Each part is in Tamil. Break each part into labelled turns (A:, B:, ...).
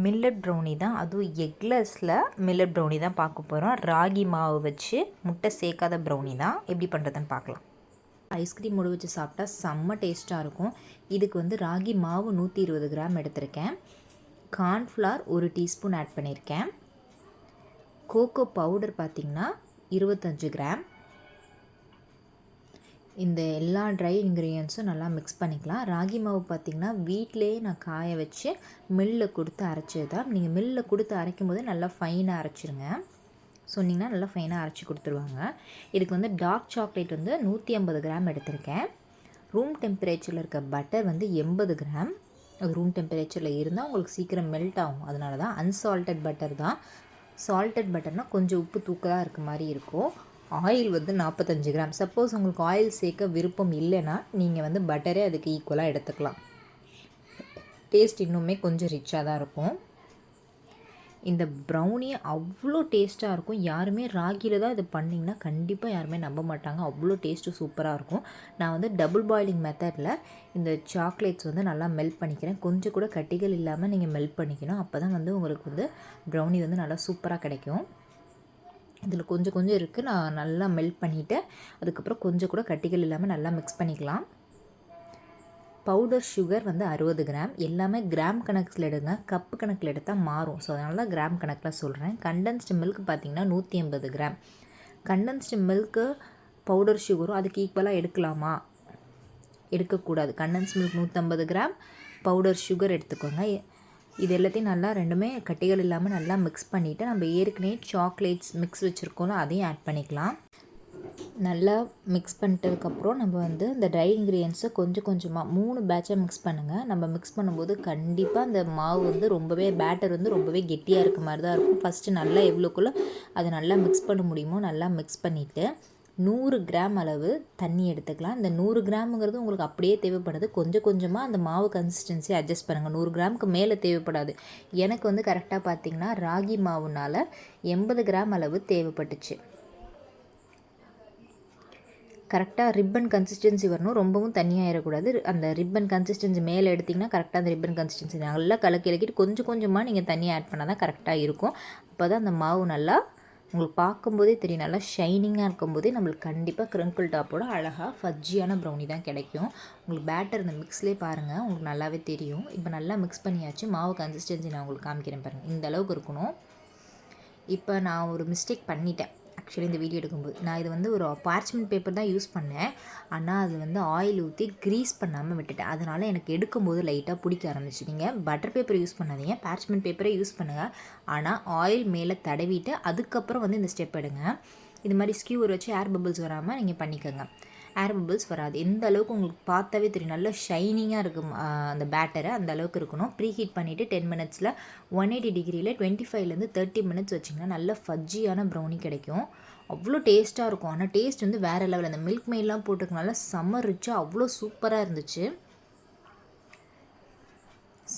A: மில்லட் ப்ரௌனி தான், அதுவும் எக்லெஸ்ஸில் மில்லட் ப்ரௌனி தான் பார்க்க போகிறோம். ராகி மாவு வச்சு முட்டை சேர்க்காத ப்ரௌனி தான், எப்படி பண்ணுறதுன்னு பார்க்கலாம். ஐஸ்கிரீமோடு வச்சு சாப்பிட்டா செம்ம டேஸ்ட்டாக இருக்கும். இதுக்கு வந்து ராகி மாவு 120 கிராம் எடுத்திருக்கேன். கார்ன்ஃப்ளவர் 1 டீஸ்பூன் ஆட் பண்ணியிருக்கேன். கோகோ பவுடர் பார்த்திங்கன்னா 25 கிராம். இந்த எல்லா ட்ரை இன்க்ரீடியன்ஸும் நல்லா மிக்ஸ் பண்ணிக்கலாம். ராகி மாவு பார்த்திங்கன்னா வீட்டிலேயே நான் காய வச்சு மில்லில் கொடுத்து அரைச்சது தான். நீங்கள் மில்லில் கொடுத்து அரைக்கும் போது நல்லா ஃபைனாக அரைச்சிருங்க. சொன்னிங்கன்னா நல்லா ஃபைனாக அரைச்சி கொடுத்துருவாங்க. இதுக்கு வந்து டார்க் சாக்லேட் வந்து 150 கிராம் எடுத்திருக்கேன். ரூம் டெம்பரேச்சரில் இருக்க பட்டர் வந்து 80 கிராம். அது ரூம் டெம்பரேச்சரில் இருந்தால் உங்களுக்கு சீக்கிரம் மெல்ட் ஆகும். அதனால தான் அன்சால்டட் பட்டர் தான். சால்டட் பட்டர்னால் கொஞ்சம் உப்பு தூக்கலாக இருக்க மாதிரி இருக்கும். ஆயில் வந்து 45 கிராம். சப்போஸ் உங்களுக்கு ஆயில் சேர்க்க விருப்பம் இல்லைன்னா நீங்கள் வந்து பட்டரே அதுக்கு ஈக்குவலாக எடுத்துக்கலாம். டேஸ்ட் இன்னுமே கொஞ்சம் ரிச்சாக தான் இருக்கும். இந்த ப்ரௌனி அவ்வளோ டேஸ்ட்டாக இருக்கும். யாருமே ராகியில் தான் இது பண்ணிங்கன்னா கண்டிப்பாக யாருமே நம்ப மாட்டாங்க. அவ்வளோ டேஸ்ட்டு சூப்பராக இருக்கும். நான் வந்து டபுள் பாயிலிங் மெத்தடில் இந்த சாக்லேட்ஸ் வந்து நல்லா மெல்ட் பண்ணிக்கிறேன். கொஞ்சம் கூட கட்டிகள் இல்லாமல் நீங்கள் மெல்ட் பண்ணிக்கணும். அப்போ தான் வந்து உங்களுக்கு வந்து ப்ரௌனி வந்து நல்லா சூப்பராக கிடைக்கும். இதில் கொஞ்சம் கொஞ்சம் இருக்குது. நான் நல்லா மெல்ட் பண்ணிவிட்டு அதுக்கப்புறம் கொஞ்சம் கூட கட்டிகள் இல்லாமல் நல்லா மிக்ஸ் பண்ணிக்கலாம். பவுடர் சுகர் வந்து 60 கிராம். எல்லாமே கிராம் கணக்கில் எடுங்க, கப்பு கணக்கில் எடுத்தால் மாறும். ஸோ அதனால தான் கிராம் கணக்கில் சொல்கிறேன். கண்டென்ஸ்டு மில்க் பார்த்திங்கன்னா 180 கிராம். கண்டென்ஸ்டு மில்க்கு பவுடர் சுகரும் அதுக்கு ஈக்குவலாக எடுக்கலாமா? எடுக்கக்கூடாது. Condensed milk 150 gram, powder sugar எடுத்துக்கோங்க. இது எல்லாத்தையும் நல்லா ரெண்டுமே கட்டிகள் இல்லாமல் நல்லா மிக்ஸ் பண்ணிவிட்டு நம்ம ஏற்கனவே சாக்லேட்ஸ் மிக்ஸ் வச்சுருக்கோம்ல அதையும் ஆட் பண்ணிக்கலாம். நல்லா மிக்ஸ் பண்ணிட்டதுக்கப்புறம் நம்ம வந்து இந்த ட்ரை இன்க்ரீடியன்ஸை கொஞ்சம் கொஞ்சமாக 3 பேட்சாக மிக்ஸ் பண்ணுங்கள். நம்ம மிக்ஸ் பண்ணும்போது கண்டிப்பாக அந்த மாவு வந்து ரொம்பவே பேட்டர் வந்து ரொம்பவே கெட்டியாக இருக்க மாதிரி தான் இருக்கும். ஃபஸ்ட்டு நல்லா எவ்வளோக்குள்ளே அதை நல்லா மிக்ஸ் பண்ண முடியுமோ நல்லா மிக்ஸ் பண்ணிவிட்டு 100 கிராம் அளவு தண்ணி எடுத்துக்கலாம். இந்த 100 கிராமுங்கிறது உங்களுக்கு அப்படியே தேவைப்படுது. கொஞ்சம் கொஞ்சமாக அந்த மாவு கன்சிஸ்டன்சி அட்ஜஸ்ட் பண்ணுங்கள். 100 கிராமுக்கு மேலே தேவைப்படாது. எனக்கு வந்து கரெக்டாக பார்த்திங்கன்னா ராகி மாவுனால் 80 கிராம் அளவு தேவைப்பட்டுச்சு. கரெக்டாக ரிப்பன் கன்சிஸ்டன்சி வரணும். ரொம்பவும் தண்ணியாகிடக்கூடாது. அந்த ரிப்பன் கன்சிஸ்டன்சி மேலே எடுத்திங்கன்னா கரெக்டாக அந்த ரிப்பன் கன்சிஸ்டன்சி நல்லா கலக்கிட்டு கொஞ்சம் கொஞ்சமாக நீங்கள் தண்ணி ஆட் பண்ணால் தான் கரெக்டாக இருக்கும். அப்போ தான் அந்த மாவு நல்லா உங்களுக்கு பார்க்கும்போதே தெரியும். நல்லா ஷைனிங்காக இருக்கும்போதே நம்மளுக்கு கண்டிப்பாக க்ரிங்கிள் டாப்போட அழகாக ஃபஜ்ஜியான ப்ரௌனி தான் கிடைக்கும். உங்களுக்கு பேட்டர் இந்த மிக்ஸ்லேயே பாருங்கள், உங்களுக்கு நல்லாவே தெரியும். இப்போ நல்லா மிக்ஸ் பண்ணியாச்சு. மாவு கன்சிஸ்டன்சி நான் உங்களுக்கு காமிக்கிறேன் பாருங்கள். இந்த அளவுக்கு இருக்கணும். இப்போ நான் ஒரு மிஸ்டேக் பண்ணிட்டேன். ஆக்சுவலி இந்த வீடியோ எடுக்கும்போது நான் இது வந்து ஒரு பார்ச்மெண்ட் பேப்பர் தான் யூஸ் பண்ணேன். ஆனால் அது வந்து ஆயில் ஊற்றி க்ரீஸ் பண்ணாமல் விட்டுட்டேன். அதனால் எனக்கு எடுக்கும்போது லைட்டாக பிடிக்க ஆரம்பிச்சு. நீங்கள் பட்டர் பேப்பர் யூஸ் பண்ணாதீங்க, பார்ச்மெண்ட் பேப்பரை யூஸ் பண்ணுங்கள். ஆனால் ஆயில் மேலே தடவிட்டு அதுக்கப்புறம் வந்து இந்த ஸ்டெப் எடுங்க. இது மாதிரி ஸ்கியூவர் வச்சு ஏர் பபிள்ஸ் வராமல் நீங்கள் பண்ணிக்கோங்க. ஏர் பபிள்ஸ் வராது. எந்த அளவுக்கு உங்களுக்கு பார்த்தாவே தெரியும். நல்லா ஷைனிங்காக இருக்கும் அந்த பேட்டரை. அந்த அளவுக்கு இருக்கணும். ப்ரீ ஹீட் பண்ணிவிட்டு 10 மினிட்ஸில் 180 டிகிரியில் 25லேருந்து 30 மினிட்ஸ் வச்சிங்கன்னா நல்ல ஃபஜ்ஜியான ப்ரௌனி கிடைக்கும். அவ்வளோ டேஸ்ட்டாக இருக்கும். ஆனால் டேஸ்ட் வந்து வேறு லெவல். அந்த மில்க் மெய்ட்லாம் போட்டுக்கனால செம்ம ரிச்சாக அவ்வளோ சூப்பராக இருந்துச்சு.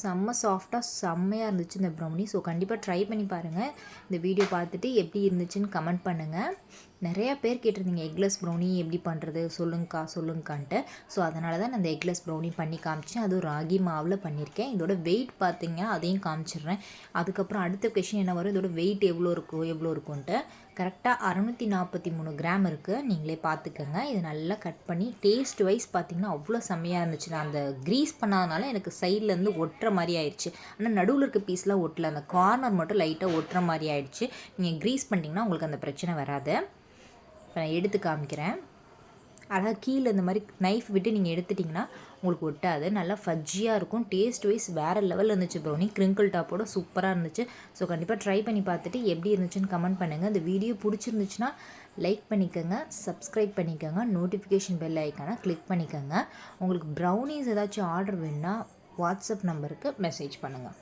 A: செம்ம சாஃப்டாக செம்மையாக இருந்துச்சு இந்த ப்ரௌனி. ஸோ கண்டிப்பாக ட்ரை பண்ணி பாருங்கள். இந்த வீடியோ பார்த்துட்டு எப்படி இருந்துச்சுன்னு கமெண்ட் பண்ணுங்கள். நிறையா பேர் கேட்டிருந்தீங்க எக்லெஸ் ப்ரௌனி எப்படி பண்ணுறது சொல்லுங்கக்கான்ட்டு. ஸோ அதனால தான் நான் இந்த எக்லெஸ் ப்ரௌனி பண்ணி காமிச்சேன். அதுவும் ராகி மாவில் பண்ணியிருக்கேன். இதோட வெயிட் பார்த்திங்க அதையும் காமிச்சிடுறேன். அதுக்கப்புறம் அடுத்த கொஷின் என்ன வரும், இதோட வெயிட் எவ்வளோ இருக்கும்ன்ட்டு. கரெக்டாக 643 கிராம் இருக்குது. நீங்களே பார்த்துக்கோங்க. இதை நல்லா கட் பண்ணி டேஸ்ட் வைஸ் பார்த்திங்கன்னா அவ்வளோ செம்மையாக இருந்துச்சு. நான் அந்த க்ரீஸ் பண்ணாதனால எனக்கு சைட்லேருந்து ஒட்டுற மாதிரி ஆயிடுச்சு. ஆனால் நடுவில் இருக்க பீஸ்லாம் ஒட்டல, அந்த கார்னர் மட்டும் லைட்டாக ஒட்டுற மாதிரி ஆயிடுச்சு. நீங்கள் க்ரீஸ் பண்ணிட்டீங்கன்னா உங்களுக்கு அந்த பிரச்சனை வராது. இப்போ நான் எடுத்து காமிக்கிறேன். அழகாக கீழே இந்த மாதிரி நைஃப் விட்டு நீங்கள் எடுத்துட்டிங்கன்னா உங்களுக்கு ஒட்டாது. நல்லா ஃபஜ்ஜியாக இருக்கும். டேஸ்ட் வைஸ் வேறு லெவலில் இருந்துச்சு ப்ரௌனி. க்ரிங்கிள் டாப்போட சூப்பராக இருந்துச்சு. ஸோ கண்டிப்பாக ட்ரை பண்ணி பார்த்துட்டு எப்படி இருந்துச்சுன்னு கமெண்ட் பண்ணுங்கள். இந்த வீடியோ பிடிச்சிருந்துச்சுன்னா லைக் பண்ணிக்கோங்க, சப்ஸ்கிரைப் பண்ணிக்கோங்க, நோட்டிஃபிகேஷன் பெல் ஐக்கானை கிளிக் பண்ணிக்கோங்க. உங்களுக்கு ப்ரௌனிஸ் ஏதாச்சும் ஆர்டர் வேணுன்னா வாட்ஸ்அப் நம்பருக்கு மெசேஜ் பண்ணுங்கள்.